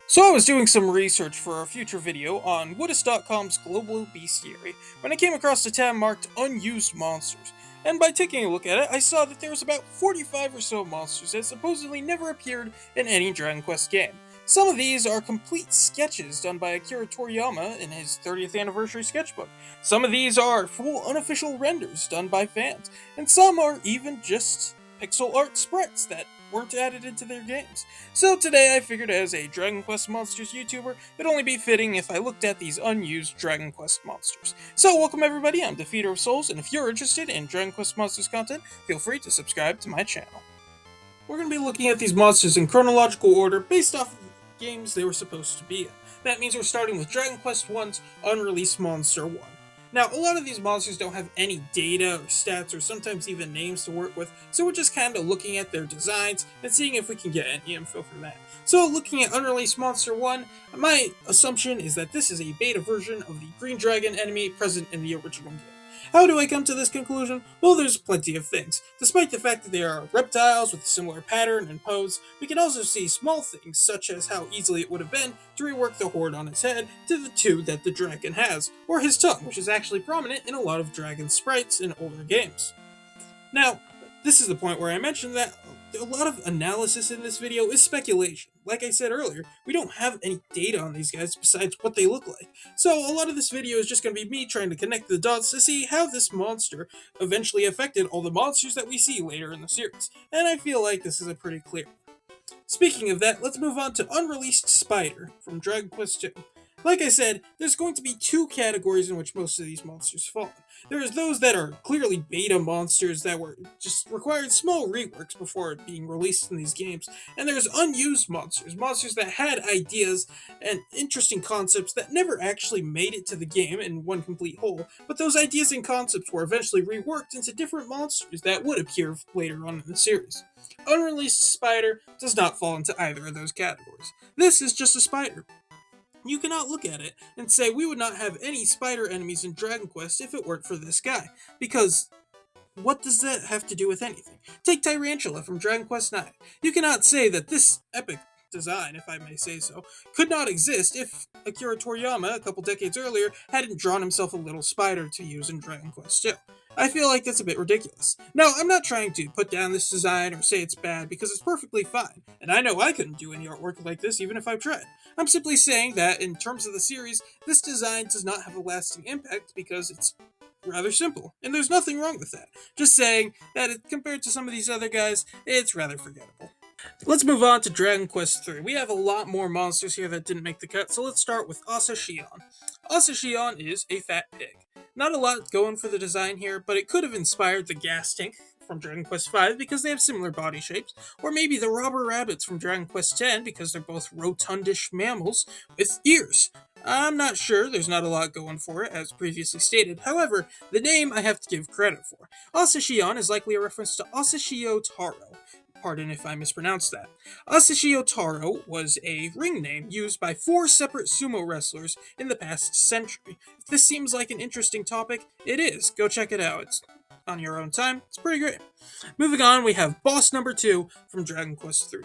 So I was doing some research for a future video on Woodus.com's global bestiary when I came across a tab marked Unused Monsters, and by taking a look at it, I saw that there was about 45 or so monsters that supposedly never appeared in any Dragon Quest game. Some of these are complete sketches done by Akira Toriyama in his 30th anniversary sketchbook. Some of these are full unofficial renders done by fans, and some are even just pixel art sprites that weren't added into their games. So today I figured as a Dragon Quest Monsters YouTuber, it'd only be fitting if I looked at these unused Dragon Quest monsters. So welcome everybody, I'm Defeater of Souls, and if you're interested in Dragon Quest Monsters content, feel free to subscribe to my channel. We're going to be looking at these monsters in chronological order based off of the games they were supposed to be in. That means we're starting with Dragon Quest I's Unreleased Monster 1. Now, a lot of these monsters don't have any data or stats or sometimes even names to work with, so we're just kind of looking at their designs and seeing if we can get any info from that. So, looking at Unreleased Monster 1, my assumption is that this is a beta version of the Green Dragon enemy present in the original game. How do I come to this conclusion? Well, there's plenty of things. Despite the fact that they are reptiles with a similar pattern and pose, we can also see small things, such as how easily it would have been to rework the horde on its head to the two that the dragon has, or his tongue, which is actually prominent in a lot of dragon sprites in older games. Now, this is the point where I mentioned that a lot of analysis in this video is speculation. Like I said earlier, we don't have any data on these guys besides what they look like. So a lot of this video is just going to be me trying to connect the dots to see how this monster eventually affected all the monsters that we see later in the series. And I feel like this is a pretty clear one. Speaking of that, let's move on to Unreleased Spider from Dragon Quest II. Like I said, there's going to be two categories in which most of these monsters fall in. There's those that are clearly beta monsters that were just required small reworks before being released in these games, and there's unused monsters, monsters that had ideas and interesting concepts that never actually made it to the game in one complete whole, but those ideas and concepts were eventually reworked into different monsters that would appear later on in the series. Unreleased Spider does not fall into either of those categories. This is just a spider. You cannot look at it and say we would not have any spider enemies in Dragon Quest if it weren't for this guy, because what does that have to do with anything? Take Tyrantula from Dragon Quest IX. You cannot say that this epic design, if I may say so, could not exist if Akira Toriyama, a couple decades earlier, hadn't drawn himself a little spider to use in Dragon Quest II. I feel like that's a bit ridiculous. Now, I'm not trying to put down this design or say it's bad, because it's perfectly fine, and I know I couldn't do any artwork like this even if I tried. I'm simply saying that, in terms of the series, this design does not have a lasting impact because it's rather simple, and there's nothing wrong with that. Just saying that compared to some of these other guys, it's rather forgettable. Let's move on to Dragon Quest III. We have a lot more monsters here that didn't make the cut, so let's start with Asa Shion. Asa Shion is a fat pig. Not a lot going for the design here, but it could have inspired the gas tank from Dragon Quest V because they have similar body shapes, or maybe the robber rabbits from Dragon Quest X because they're both rotundish mammals with ears. I'm not sure, there's not a lot going for it, as previously stated. However, the name I have to give credit for. Asa Shion is likely a reference to Asashio Taro. Pardon if I mispronounced that. Asashio Taro was a ring name used by 4 separate sumo wrestlers in the past century. If this seems like an interesting topic, it is. Go check it out. It's on your own time. It's pretty great. Moving on, we have boss number 2 from Dragon Quest III.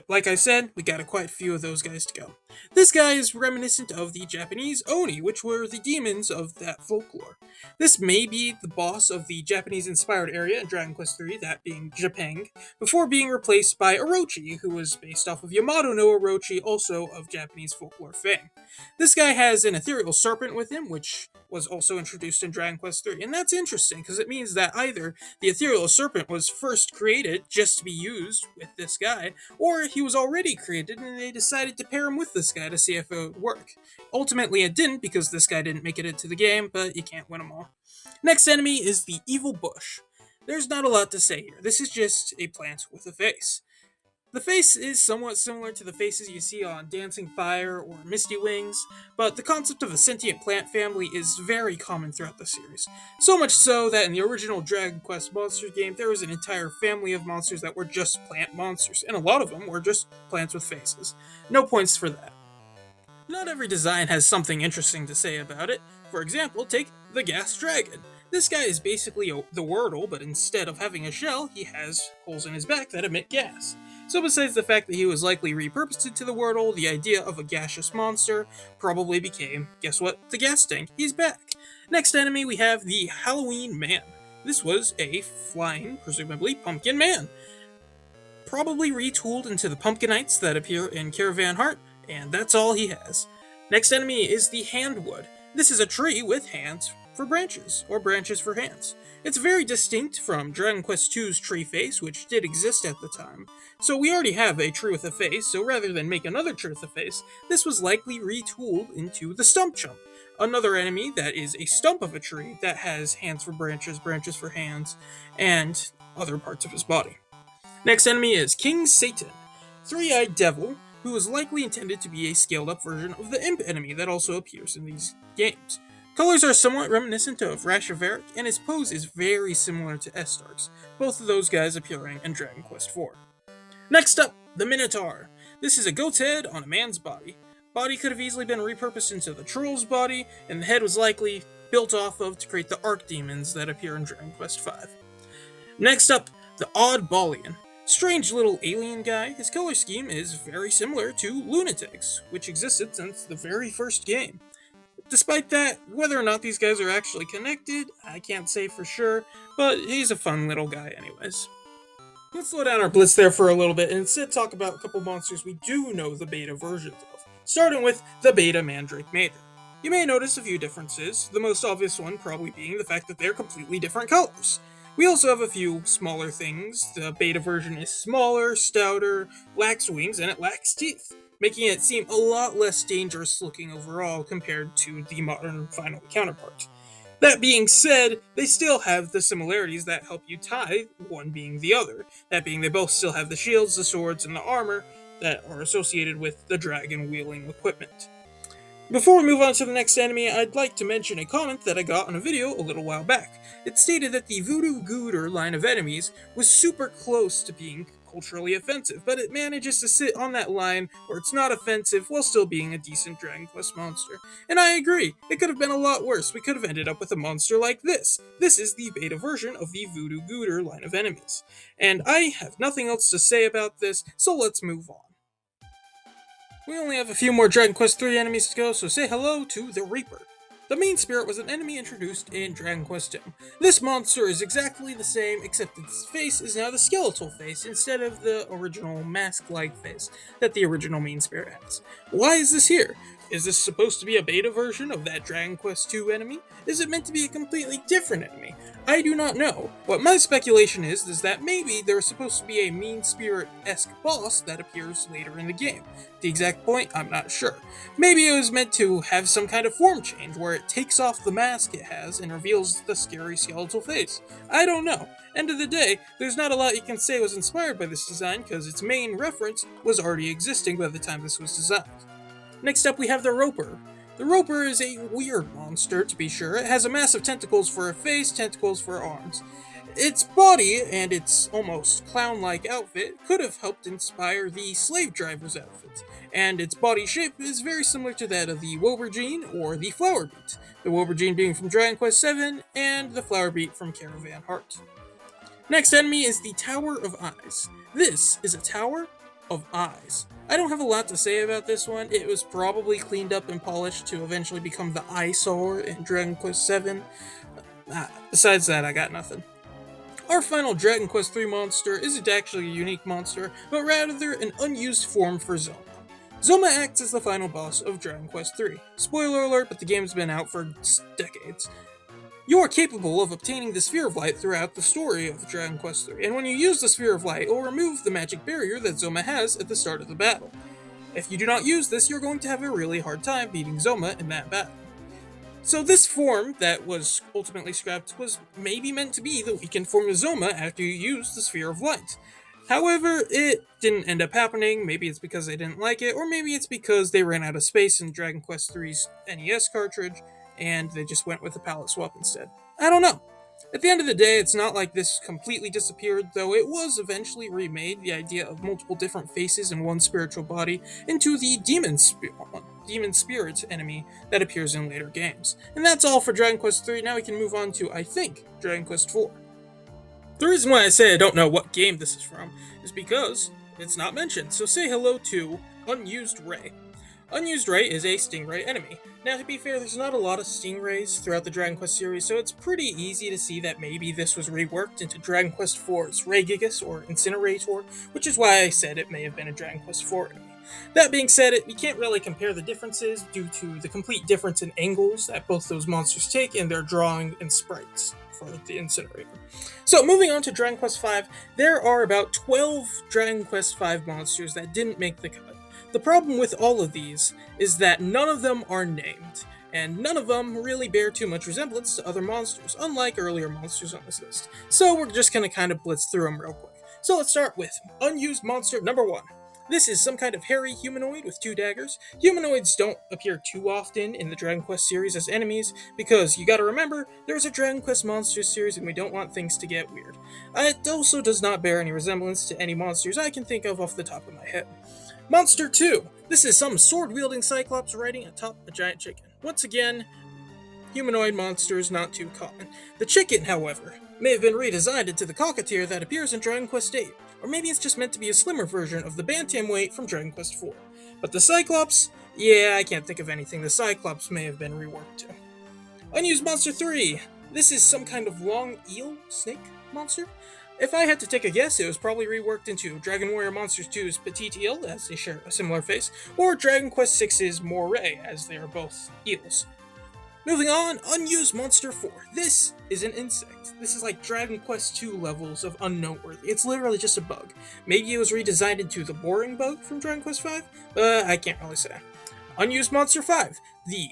Like I said, we got quite a few of those guys to go. This guy is reminiscent of the Japanese Oni, which were the demons of that folklore. This may be the boss of the Japanese-inspired area in Dragon Quest III, that being Japang, before being replaced by Orochi, who was based off of Yamato no Orochi, also of Japanese folklore fame. This guy has an ethereal serpent with him, which was also introduced in Dragon Quest III, and that's interesting, because it means that either the ethereal serpent was first created just to be used with this guy, or he was already created and they decided to pair him with this guy to see if it would work. Ultimately it didn't because this guy didn't make it into the game, but you can't win them all. Next enemy is the Evil Bush. There's not a lot to say here. This is just a plant with a face. The face is somewhat similar to the faces you see on Dancing Fire or Misty Wings, but the concept of a sentient plant family is very common throughout the series. So much so that in the original Dragon Quest Monsters game, there was an entire family of monsters that were just plant monsters, and a lot of them were just plants with faces. No points for that. Not every design has something interesting to say about it. For example, take the Gas Dragon. This guy is basically the Wordle, but instead of having a shell, he has holes in his back that emit gas. So besides the fact that he was likely repurposed into the Wordle, the idea of a gaseous monster probably became, guess what, the gas tank. He's back. Next enemy we have the Halloween Man. This was a flying, presumably, pumpkin man. Probably retooled into the Pumpkinites that appear in Caravan Heart, and that's all he has. Next enemy is the Handwood. This is a tree with hands for branches, or branches for hands. It's very distinct from Dragon Quest II's tree face, which did exist at the time. So we already have a tree with a face, so rather than make another tree with a face, this was likely retooled into the Stump Chump. Another enemy that is a stump of a tree that has hands for branches, branches for hands, and other parts of his body. Next enemy is King Satan, three-eyed devil, who is likely intended to be a scaled-up version of the imp enemy that also appears in these games. Colors are somewhat reminiscent of Rashaveric, and his pose is very similar to Estark's, both of those guys appearing in Dragon Quest IV. Next up, the Minotaur. This is a goat's head on a man's body. Body could have easily been repurposed into the troll's body, and the head was likely built off of to create the archdemons that appear in Dragon Quest V. Next up, the Oddballian. Strange little alien guy. His color scheme is very similar to Lunatics, which existed since the very first game. Despite that, whether or not these guys are actually connected, I can't say for sure, but he's a fun little guy anyways. Let's slow down our blitz there for a little bit and instead talk about a couple monsters we do know the beta versions of, starting with the Beta Mandrake Mater. You may notice a few differences, the most obvious one probably being the fact that they're completely different colors. We also have a few smaller things. The beta version is smaller, stouter, lacks wings, and it lacks teeth, making it seem a lot less dangerous looking overall compared to the modern final counterpart. That being said, they still have the similarities that help you tie one being the other. That being, they both still have the shields, the swords, and the armor that are associated with the dragon-wielding equipment. Before we move on to the next enemy, I'd like to mention a comment that I got on a video a little while back. It stated that the Voodoo Gooder line of enemies was super close to being culturally offensive, but it manages to sit on that line where it's not offensive while still being a decent Dragon Quest monster. And I agree, it could have been a lot worse. We could have ended up with a monster like this. This is the beta version of the Voodoo Gooder line of enemies. And I have nothing else to say about this, so let's move on. We only have a few more Dragon Quest III enemies to go, so say hello to the Reaper. The main spirit was an enemy introduced in Dragon Quest II. This monster is exactly the same, except its face is now the skeletal face instead of the original mask-like face that the original main spirit has. Why is this here? Is this supposed to be a beta version of that Dragon Quest II enemy? Is it meant to be a completely different enemy? I do not know. What my speculation is that maybe there's supposed to be a mean spirit-esque boss that appears later in the game. The exact point, I'm not sure. Maybe it was meant to have some kind of form change where it takes off the mask it has and reveals the scary skeletal face. I don't know. End of the day, there's not a lot you can say was inspired by this design because its main reference was already existing by the time this was designed. Next up we have the Roper. The Roper is a weird monster, to be sure. It has a massive tentacles for a face, tentacles for arms. Its body and its almost clown-like outfit could have helped inspire the slave driver's outfit, and its body shape is very similar to that of the Wobergine or the Flower Beat, the Wobergine being from Dragon Quest VII and the Flower Beat from Caravan Heart. Next enemy is the Tower of Eyes. This is a Tower of Eyes. I don't have a lot to say about this one. It was probably cleaned up and polished to eventually become the Eyesore in Dragon Quest VII. Besides that, I got nothing. Our final Dragon Quest III monster isn't actually a unique monster, but rather an unused form for Zoma. Zoma acts as the final boss of Dragon Quest III. Spoiler alert, but the game's been out for decades. You are capable of obtaining the Sphere of Light throughout the story of Dragon Quest III, and when you use the Sphere of Light, it will remove the magic barrier that Zoma has at the start of the battle. If you do not use this, you're going to have a really hard time beating Zoma in that battle. So this form that was ultimately scrapped was maybe meant to be the weakened form of Zoma after you use the Sphere of Light. However, it didn't end up happening. Maybe it's because they didn't like it, or maybe it's because they ran out of space in Dragon Quest III's NES cartridge, and they just went with the palette swap instead. I don't know. At the end of the day, it's not like this completely disappeared, though it was eventually remade, the idea of multiple different faces in one spiritual body, into the Demon Spirit enemy that appears in later games. And that's all for Dragon Quest III. Now we can move on to, I think, Dragon Quest IV. The reason why I say I don't know what game this is from is because it's not mentioned, so say hello to Unused Ray. Unused Ray is a Stingray enemy. Now, to be fair, there's not a lot of Stingrays throughout the Dragon Quest series, so it's pretty easy to see that maybe this was reworked into Dragon Quest IV's Raygigas or Incinerator, which is why I said it may have been a Dragon Quest IV enemy. That being said, you can't really compare the differences due to the complete difference in angles that both those monsters take in their drawing and sprites for the Incinerator. So, moving on to Dragon Quest V, there are about 12 Dragon Quest V monsters that didn't make the cut. The problem with all of these is that none of them are named, and none of them really bear too much resemblance to other monsters, unlike earlier monsters on this list. So we're just going to kind of blitz through them real quick. So let's start with Unused Monster number 1. This is some kind of hairy humanoid with 2 daggers. Humanoids don't appear too often in the Dragon Quest series as enemies, because you gotta remember, there's a Dragon Quest Monsters series and we don't want things to get weird. It also does not bear any resemblance to any monsters I can think of off the top of my head. Monster 2. This is some sword-wielding Cyclops riding atop a giant chicken. Once again, humanoid monsters not too common. The chicken, however, may have been redesigned into the cockatier that appears in Dragon Quest VIII, or maybe it's just meant to be a slimmer version of the bantamweight from Dragon Quest IV. But the Cyclops? Yeah, I can't think of anything the Cyclops may have been reworked to. Unused Monster 3. This is some kind of long eel snake monster. If I had to take a guess, it was probably reworked into Dragon Warrior Monsters 2's Petite Eel, as they share a similar face, or Dragon Quest VI's Moray, as they are both eels. Moving on, Unused Monster 4. This is an insect. This is like Dragon Quest 2 levels of unnoteworthy. It's literally just a bug. Maybe it was redesigned into the boring bug from Dragon Quest V, but I can't really say. Unused Monster 5. The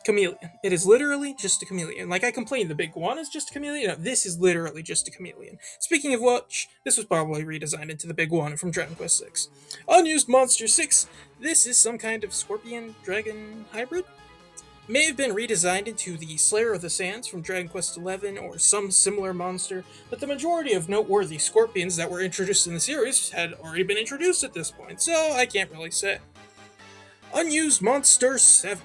chameleon. It is literally just a chameleon. Like I complained, the big one is just a chameleon. No, this is literally just a chameleon. Speaking of which, this was probably redesigned into the big one from Dragon Quest VI. Unused Monster 6. This is some kind of scorpion dragon hybrid. May have been redesigned into the Slayer of the Sands from Dragon Quest XI or some similar monster, but the majority of noteworthy scorpions that were introduced in the series had already been introduced at this point, so I can't really say. Unused Monster 7.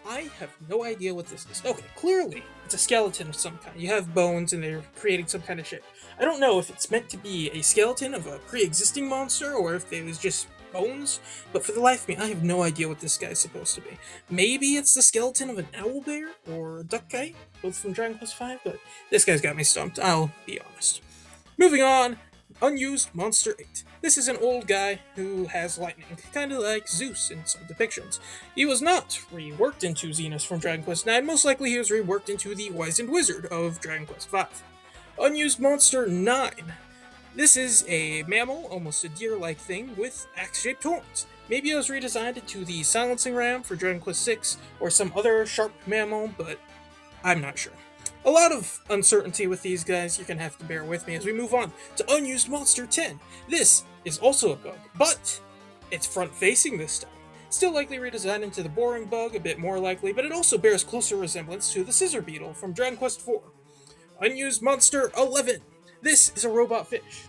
I have no idea what this is. Okay, clearly, it's a skeleton of some kind. You have bones and they're creating some kind of shape. I don't know if it's meant to be a skeleton of a pre-existing monster or if it was just bones, but for the life of me, I have no idea what this guy's supposed to be. Maybe it's the skeleton of an owlbear or a duck guy, both from Dragon Quest V, but this guy's got me stumped, I'll be honest. Moving on, Unused Monster 8. This is an old guy who has lightning, kind of like Zeus in some depictions. He was not reworked into Xenos from Dragon Quest IX, most likely he was reworked into the Wizened Wizard of Dragon Quest V. Unused Monster 9. This is a mammal, almost a deer-like thing, with axe-shaped horns. Maybe it was redesigned into the Silencing Ram for Dragon Quest VI, or some other sharp mammal, but I'm not sure. A lot of uncertainty with these guys, you're going to have to bear with me as we move on to Unused Monster 10. This is also a bug, but it's front-facing this time. Still likely redesigned into the boring bug, a bit more likely, but it also bears closer resemblance to the Scissor Beetle from Dragon Quest IV. Unused Monster 11. This is a robot fish.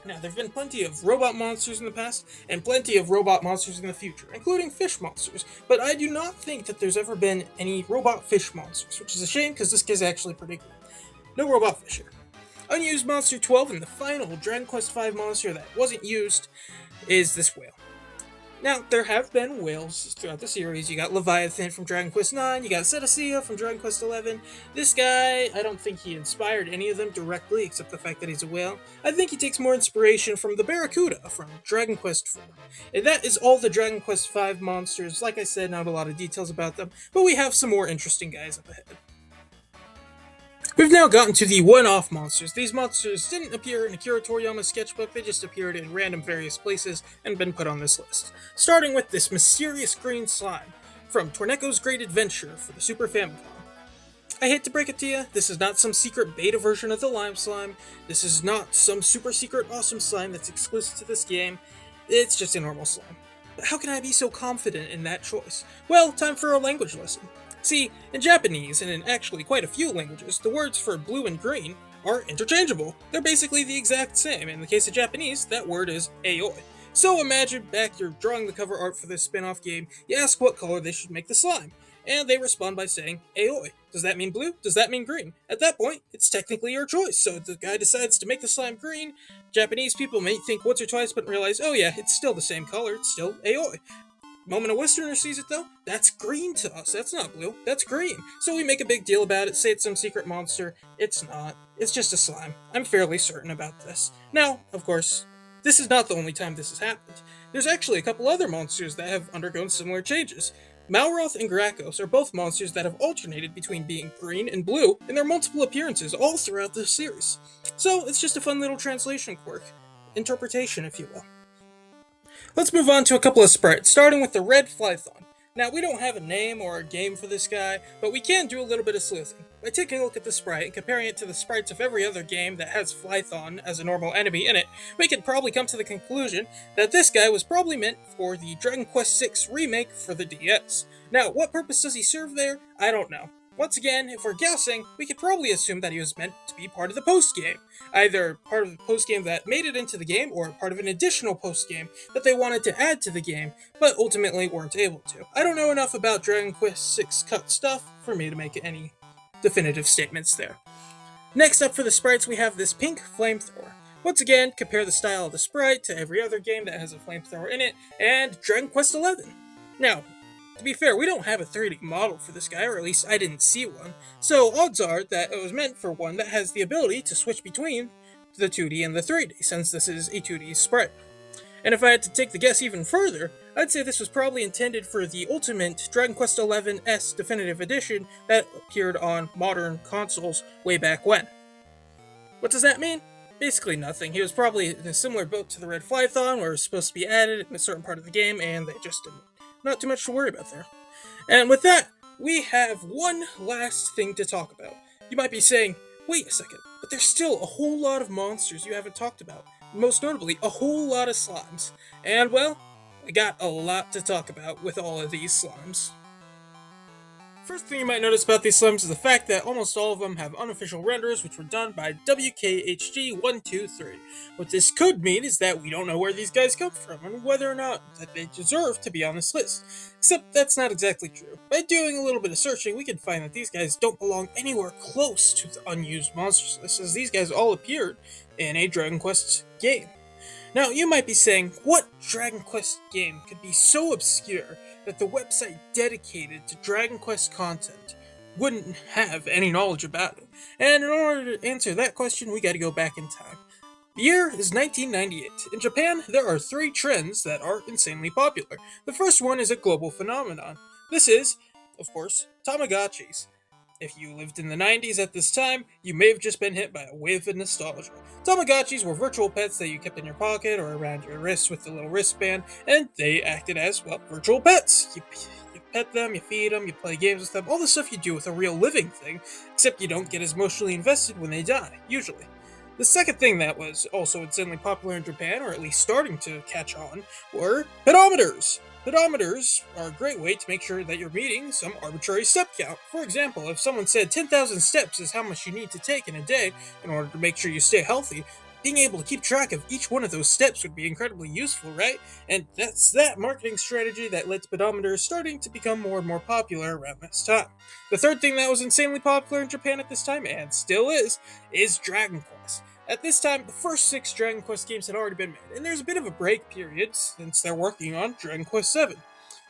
Now, there have been plenty of robot monsters in the past, and plenty of robot monsters in the future, including fish monsters, but I do not think that there's ever been any robot fish monsters, which is a shame because this guy's actually pretty good. No robot fish here. Unused Monster 12, and the final Dragon Quest V monster that wasn't used is this whale. Now, there have been whales throughout the series. You got Leviathan from Dragon Quest IX, you got Cetacea from Dragon Quest XI. This guy, I don't think he inspired any of them directly, except the fact that he's a whale. I think he takes more inspiration from the Barracuda from Dragon Quest IV. And that is all the Dragon Quest V monsters. Like I said, not a lot of details about them, but we have some more interesting guys up ahead. We've now gotten to the one-off monsters. These monsters didn't appear in Akira Toriyama's sketchbook, they just appeared in random various places and been put on this list. Starting with this mysterious green slime from Torneco's Great Adventure for the Super Famicom. I hate to break it to you, this is not some secret beta version of the Lime Slime, this is not some super secret awesome slime that's exclusive to this game, it's just a normal slime. But how can I be so confident in that choice? Well, time for a language lesson. See, in Japanese, and in actually quite a few languages, the words for blue and green are interchangeable. They're basically the exact same. In the case of Japanese, that word is aoi. So imagine back you're drawing the cover art for this spin-off game, you ask what color they should make the slime. and they respond by saying Aoi. Does that mean blue? Does that mean green? At that point, it's technically your choice. So if the guy decides to make the slime green, Japanese people may think once or twice but realize, oh yeah, it's still the same color, it's still Aoi. Moment a Westerner sees it though, that's green to us. That's not blue, that's green. So we make a big deal about it, say it's some secret monster. It's not. It's just a slime. I'm fairly certain about this. Now, of course, this is not the only time this has happened. There's actually a couple other monsters that have undergone similar changes. Malroth and Grakos are both monsters that have alternated between being green and blue in their multiple appearances all throughout the series. So it's just a fun little translation quirk. Interpretation, if you will. Let's move on to a couple of sprites, starting with the Red Flython. Now, we don't have a name or a game for this guy, but we can do a little bit of sleuthing. By taking a look at the sprite and comparing it to the sprites of every other game that has Flython as a normal enemy in it, we could probably come to the conclusion that this guy was probably meant for the Dragon Quest VI remake for the DS. Now, what purpose does he serve there? I don't know. Once again, if we're guessing, we could probably assume that he was meant to be part of the post-game. Either part of the post-game that made it into the game, or part of an additional post-game that they wanted to add to the game, but ultimately weren't able to. I don't know enough about Dragon Quest VI cut stuff for me to make any definitive statements there. Next up for the sprites, we have this pink flamethrower. Once again, compare the style of the sprite to every other game that has a flamethrower in it, and Dragon Quest XI. Now, to be fair, we don't have a 3D model for this guy, or at least I didn't see one, so odds are that it was meant for one that has the ability to switch between the 2D and the 3D, since this is a 2D sprite. And if I had to take the guess even further, I'd say this was probably intended for the ultimate Dragon Quest XI S Definitive Edition that appeared on modern consoles way back when. What does that mean? Basically nothing. He was probably in a similar boat to the Red Flython, where it was supposed to be added in a certain part of the game, and they just didn't. Not too much to worry about there. And with that, we have one last thing to talk about. You might be saying, wait a second, but there's still a whole lot of monsters you haven't talked about. Most notably, a whole lot of slimes. And well, I got a lot to talk about with all of these slimes. First thing you might notice about these slimes is the fact that almost all of them have unofficial renders, which were done by WKHG123. What this could mean is that we don't know where these guys come from, and whether or not that they deserve to be on this list. Except that's not exactly true. By doing a little bit of searching, we can find that these guys don't belong anywhere close to the unused monsters list, as these guys all appeared in a Dragon Quest game. Now, you might be saying, what Dragon Quest game could be so obscure that the website dedicated to Dragon Quest content wouldn't have any knowledge about it? And in order to answer that question, we gotta go back in time. The year is 1998. In Japan, there are 3 trends that are insanely popular. The first one is a global phenomenon. This is, of course, Tamagotchis. If you lived in the 90s at this time, you may have just been hit by a wave of nostalgia. Tamagotchis were virtual pets that you kept in your pocket or around your wrist with the little wristband, and they acted as, well, virtual pets. You pet them, you feed them, you play games with them, all the stuff you do with a real living thing, except you don't get as emotionally invested when they die, usually. The second thing that was also insanely popular in Japan, or at least starting to catch on, were pedometers. Pedometers are a great way to make sure that you're meeting some arbitrary step count. For example, if someone said 10,000 steps is how much you need to take in a day in order to make sure you stay healthy, being able to keep track of each one of those steps would be incredibly useful, right? And that's that marketing strategy that led to pedometers starting to become more and more popular around this time. The third thing that was insanely popular in Japan at this time, and still is Dragon Quest. At this time, the first 6 Dragon Quest games had already been made, and there's a bit of a break period since they're working on Dragon Quest VII.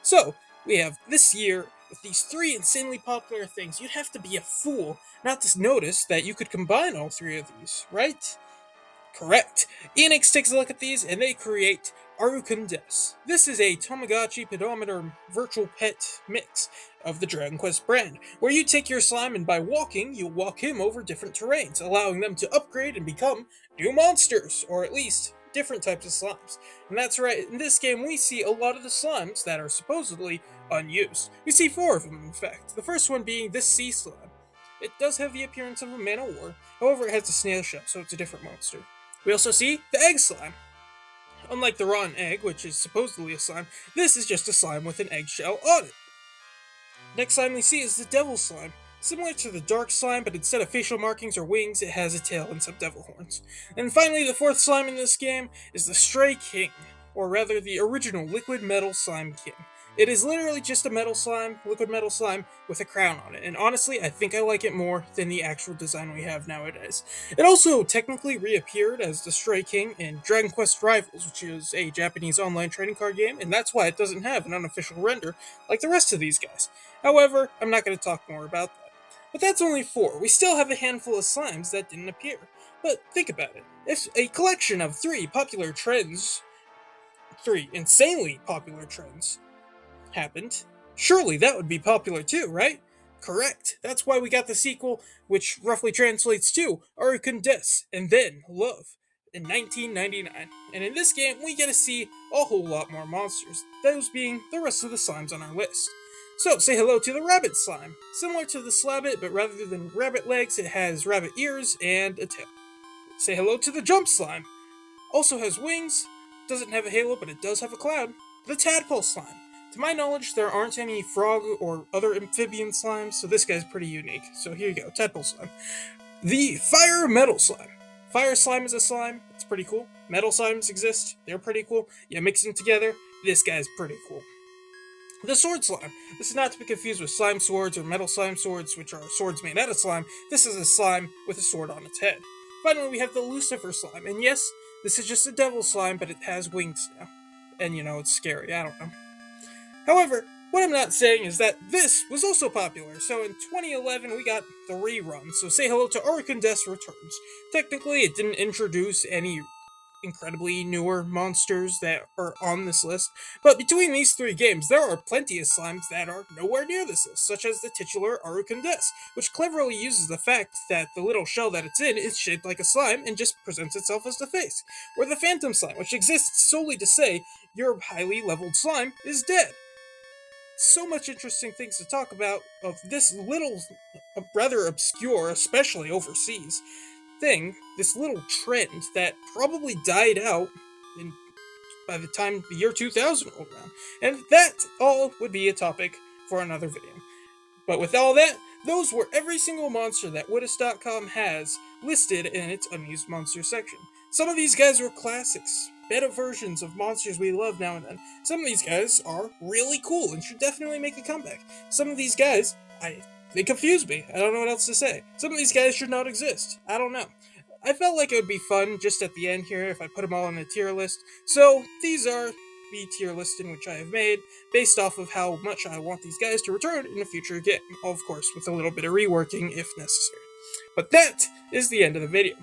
So, we have this year, with these 3 insanely popular things, you'd have to be a fool not to notice that you could combine all 3 of these, right? Correct. Enix takes a look at these, and they create Arukun Des. This is a Tamagotchi pedometer virtual pet mix of the Dragon Quest brand, where you take your slime and by walking, you walk him over different terrains, allowing them to upgrade and become new monsters, or at least different types of slimes. And that's right, in this game we see a lot of the slimes that are supposedly unused. We see 4 of them, in fact. The first one being this sea slime. It does have the appearance of a man-o'-war, however it has a snail shell, so it's a different monster. We also see the egg slime. Unlike the rotten egg, which is supposedly a slime, this is just a slime with an eggshell on it. Next slime we see is the devil slime. Similar to the dark slime, but instead of facial markings or wings, it has a tail and some devil horns. And finally, the 4th slime in this game is the Stray King, or rather the original Liquid Metal Slime King. It is literally just a metal slime, liquid metal slime, with a crown on it. And honestly, I think I like it more than the actual design we have nowadays. It also technically reappeared as the Stray King in Dragon Quest Rivals, which is a Japanese online trading card game, and that's why it doesn't have an unofficial render like the rest of these guys. However, I'm not going to talk more about that. But that's only 4. We still have a handful of slimes that didn't appear. But think about it. If a collection of 3 insanely popular trends, happened, surely that would be popular too, right? Correct. That's why we got the sequel, which roughly translates to Arukun Des and then Love in 1999. And in this game, we get to see a whole lot more monsters, those being the rest of the slimes on our list. So, say hello to the rabbit slime. Similar to the slabbit, but rather than rabbit legs, it has rabbit ears and a tail. Say hello to the jump slime. Also has wings, doesn't have a halo, but it does have a cloud. The tadpole slime. To my knowledge, there aren't any frog or other amphibian slimes, so this guy's pretty unique. So here you go, tadpole slime. The fire metal slime. Fire slime is a slime, it's pretty cool. Metal slimes exist, they're pretty cool. You mix them together, this guy's pretty cool. The sword slime. This is not to be confused with slime swords or metal slime swords, which are swords made out of slime. This is a slime with a sword on its head. Finally, we have the Lucifer slime, and yes, this is just a devil slime, but it has wings now. And it's scary, I don't know. However, what I'm not saying is that this was also popular. So in 2011, we got the rerun. So say hello to Arukun Des Returns. Technically, it didn't introduce any incredibly newer monsters that are on this list, but between these 3 games, there are plenty of slimes that are nowhere near this list, such as the titular Arukun Des, which cleverly uses the fact that the little shell that it's in is shaped like a slime and just presents itself as the face, or the phantom slime, which exists solely to say your highly leveled slime is dead. So much interesting things to talk about of this little, rather obscure, especially overseas, thing, this little trend that probably died out in, by the time the year 2000 rolled around. And that all would be a topic for another video. But with all that, those were every single monster that Woodus.com has listed in its unused monster section. Some of these guys were classics, beta versions of monsters we love now and then. Some of these guys are really cool and should definitely make a comeback. Some of these guys, they confuse me. I don't know what else to say. Some of these guys should not exist. I don't know. I felt like it would be fun just at the end here if I put them all on a tier list. So these are the tier list in which I have made, based off of how much I want these guys to return in a future game. Of course, with a little bit of reworking if necessary. But that is the end of the video.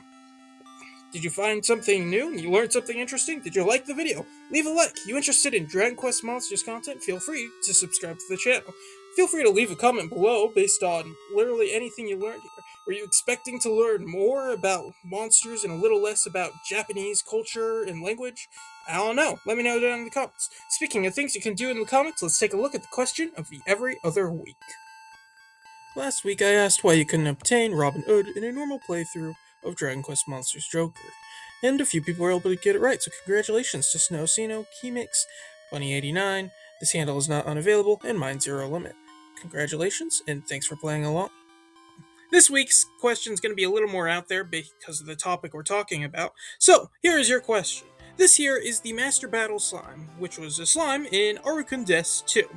Did you find something new? You learned something interesting? Did you like the video? Leave a like. You interested in Dragon Quest Monsters content? Feel free to subscribe to the channel. Feel free to leave a comment below based on literally anything you learned here. Were you expecting to learn more about monsters and a little less about Japanese culture and language? I don't know. Let me know down in the comments. Speaking of things you can do in the comments, let's take a look at the question of the every other week. Last week I asked why you couldn't obtain Robin Hood in a normal playthrough of Dragon Quest Monsters Joker, and a few people were able to get it right, so congratulations to Snowcino, Keymix, Bunny89, this handle is not unavailable, and Mind Zero Limit. Congratulations, and thanks for playing along. This week's question is going to be a little more out there because of the topic we're talking about, so here is your question. This here is the Master Battle Slime, which was a slime in Arukun Des 2.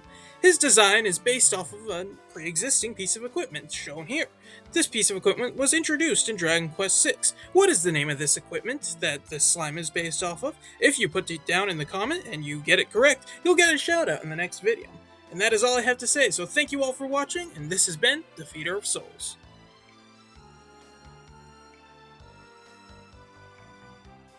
His design is based off of a pre-existing piece of equipment, shown here. This piece of equipment was introduced in Dragon Quest VI. What is the name of this equipment that this slime is based off of? If you put it down in the comment and you get it correct, you'll get a shout out in the next video. And that is all I have to say, so thank you all for watching, and this has been The Feeder of Souls.